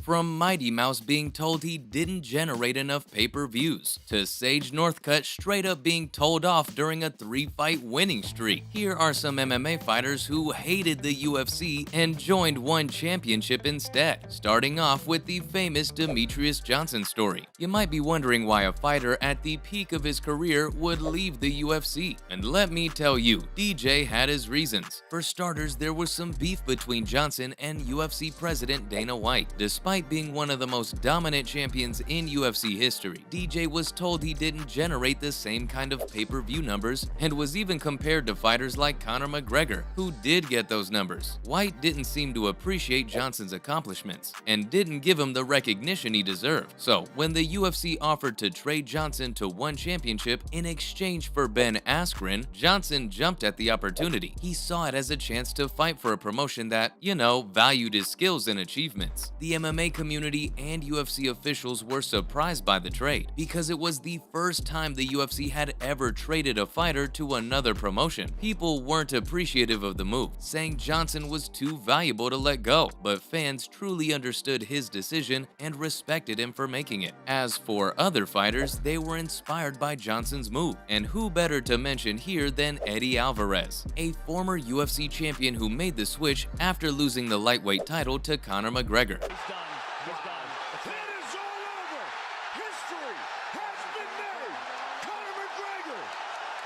From Mighty Mouse being told he didn't generate enough pay-per-views, to Sage Northcutt straight up being told off during a 3-fight winning streak. Here are some MMA fighters who hated the UFC and joined one championship instead, starting off with the famous Demetrius Johnson story. You might be wondering why a fighter at the peak of his career would leave the UFC, and let me tell you, DJ had his reasons. For starters, there was some beef between Johnson and UFC president Dana White. Despite being one of the most dominant champions in UFC history, DJ was told he didn't generate the same kind of pay-per-view numbers and was even compared to fighters like Conor McGregor, who did get those numbers. White didn't seem to appreciate Johnson's accomplishments and didn't give him the recognition he deserved. So, when the UFC offered to trade Johnson to one championship in exchange for Ben Askren, Johnson jumped at the opportunity. He saw it as a chance to fight for a promotion that, valued his skills and achievements. The MMA community and UFC officials were surprised by the trade because it was the first time the UFC had ever traded a fighter to another promotion. People weren't appreciative of the move, saying Johnson was too valuable to let go, but fans truly understood his decision and respected him for making it. As for other fighters, they were inspired by Johnson's move, and who better to mention here than Eddie Alvarez, a former UFC champion who made the switch after losing the lightweight title to Conor McGregor. He's done. He's done. It is all over. History has been made. Conor McGregor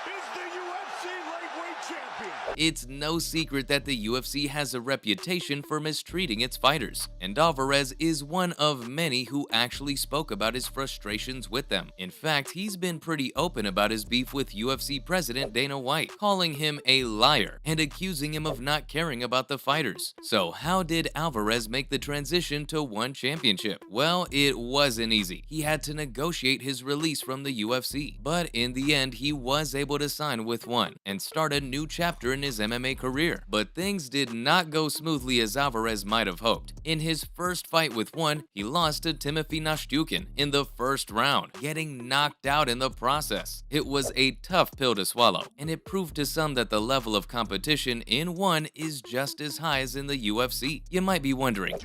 is the UFC lightweight champion. It's no secret that the UFC has a reputation for mistreating its fighters, and Alvarez is one of many who actually spoke about his frustrations with them. In fact, he's been pretty open about his beef with UFC president Dana White, calling him a liar and accusing him of not caring about the fighters. So how did Alvarez make the transition to one championship? Well, it wasn't easy. He had to negotiate his release from the UFC, but in the end, he was able to sign with one and start a new chapter in his MMA career. But things did not go smoothly as Alvarez might have hoped. In his first fight with one, he lost to Timothy Nashtukin in the first round, getting knocked out in the process. It was a tough pill to swallow, and it proved to some that the level of competition in one is just as high as in the UFC. You might be wondering,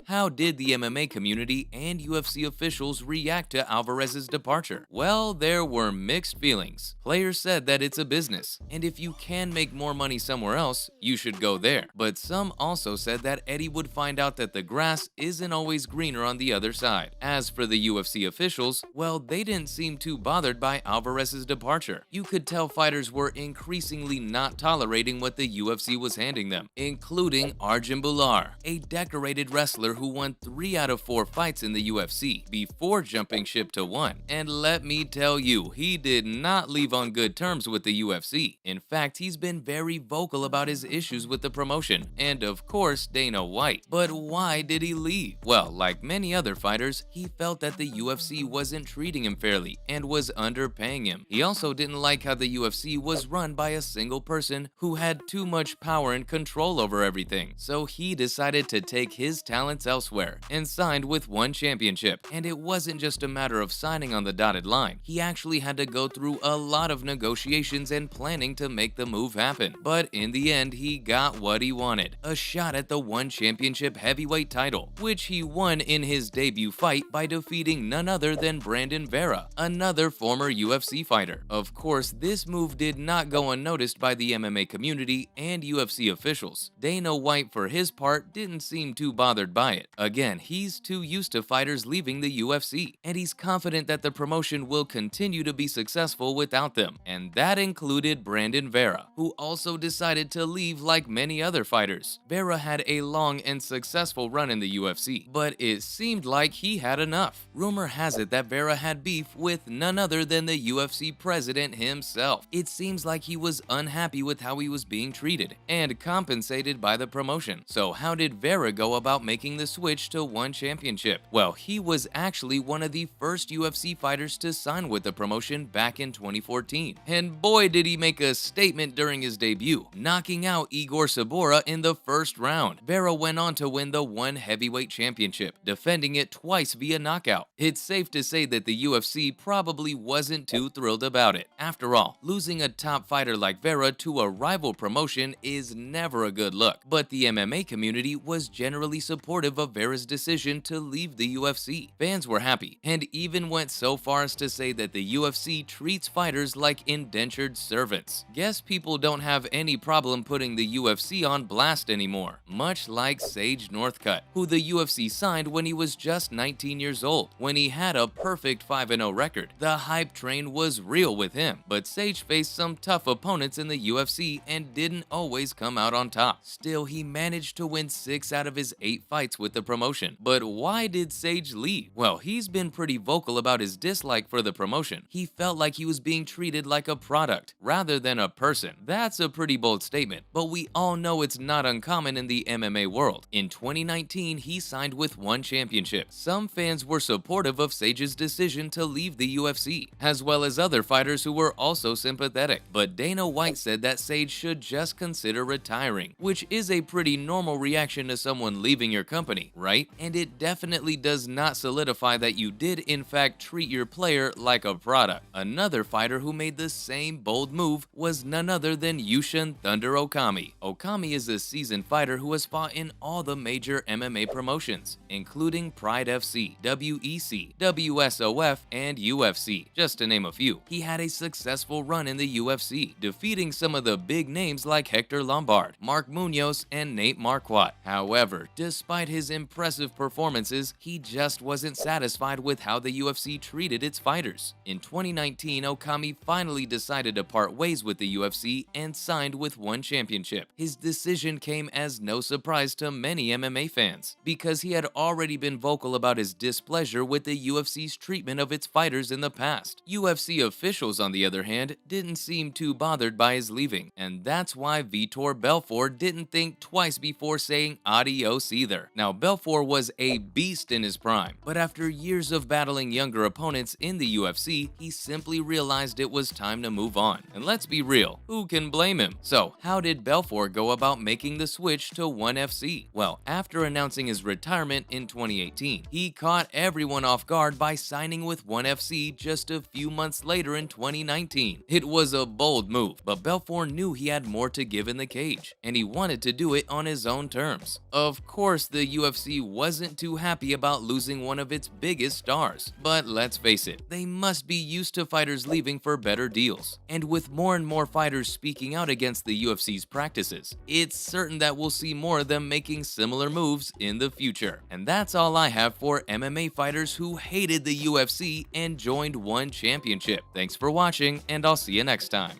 how did the MMA community and UFC officials react to Alvarez's departure? Well, there were mixed feelings. Players said that it's a business, and if you can make more money somewhere else, you should go there. But some also said that Eddie would find out that the grass isn't always greener on the other side. As for the UFC officials, well, they didn't seem too bothered by Alvarez's departure. You could tell fighters were increasingly not tolerating what the UFC was handing them, including Arjun Bular, a decorated wrestler who won 3 out of 4 fights in the UFC before jumping ship to one. And let me tell you, he did not leave on good terms with the UFC. In fact, he's been very vocal about his issues with the promotion, and of course, Dana White. But why did he leave? Well, like many other fighters, he felt that the UFC wasn't treating him fairly and was underpaying him. He also didn't like how the UFC was run by a single person who had too much power and control over everything. So he decided to take his talents elsewhere and signed with one championship. And it wasn't just a matter of signing on the dotted line. He actually had to go through a lot of negotiations and planning to make the move happen. But in the end, he got what he wanted, a shot at the one championship heavyweight title, which he won in his debut fight by defeating none other than Brandon Vera, another former UFC fighter. Of course, this move did not go unnoticed by the MMA community and UFC officials. Dana White, for his part, didn't seem too bothered by it. Again, he's too used to fighters leaving the UFC, and he's confident that the promotion will continue to be successful without them. And that included Brandon Vera, who also decided to leave like many other fighters. Vera had a long and successful run in the UFC, but it seemed like he had enough. Rumor has it that Vera had beef with none other than the UFC president himself. It seems like he was unhappy with how he was being treated and compensated by the promotion. So how did Vera go about making the the switch to one championship. Well, he was actually one of the first UFC fighters to sign with the promotion back in 2014. And boy did he make a statement during his debut, knocking out Igor Sabora in the first round. Vera went on to win the one heavyweight championship, defending it twice via knockout. It's safe to say that the UFC probably wasn't too thrilled about it. After all, losing a top fighter like Vera to a rival promotion is never a good look, but the MMA community was generally supportive of Vera's decision to leave the UFC. Fans were happy, and even went so far as to say that the UFC treats fighters like indentured servants. Guess people don't have any problem putting the UFC on blast anymore, much like Sage Northcutt, who the UFC signed when he was just 19 years old. When he had a perfect 5-0 record, the hype train was real with him, but Sage faced some tough opponents in the UFC and didn't always come out on top. Still, he managed to win 6 out of his 8 fights with the promotion. But why did Sage leave? Well, he's been pretty vocal about his dislike for the promotion. He felt like he was being treated like a product rather than a person. That's a pretty bold statement, but we all know it's not uncommon in the MMA world. In 2019, he signed with one championship. Some fans were supportive of Sage's decision to leave the UFC, as well as other fighters who were also sympathetic. But Dana White said that Sage should just consider retiring, which is a pretty normal reaction to someone leaving your company, right? And it definitely does not solidify that you did in fact treat your player like a product. Another fighter who made the same bold move was none other than Yushin Thunder Okami. Okami is a seasoned fighter who has fought in all the major MMA promotions, including Pride FC, WEC, WSOF, and UFC, just to name a few. He had a successful run in the UFC, defeating some of the big names like Hector Lombard, Mark Munoz, and Nate Marquardt. However, despite his impressive performances, he just wasn't satisfied with how the UFC treated its fighters. In 2019, Okami finally decided to part ways with the UFC and signed with one championship. His decision came as no surprise to many MMA fans, because he had already been vocal about his displeasure with the UFC's treatment of its fighters in the past. UFC officials, on the other hand, didn't seem too bothered by his leaving, and that's why Vitor Belfort didn't think twice before saying adios either. Now, Belfort was a beast in his prime, but after years of battling younger opponents in the UFC, he simply realized it was time to move on. And let's be real, who can blame him? So, how did Belfort go about making the switch to ONE FC? Well, after announcing his retirement in 2018, he caught everyone off guard by signing with ONE FC just a few months later in 2019. It was a bold move, but Belfort knew he had more to give in the cage, and he wanted to do it on his own terms. Of course, the UFC wasn't too happy about losing one of its biggest stars, but let's face it, they must be used to fighters leaving for better deals. And with more and more fighters speaking out against the UFC's practices, it's certain that we'll see more of them making similar moves in the future. And that's all I have for MMA fighters who hated the UFC and joined one championship. Thanks for watching, and I'll see you next time.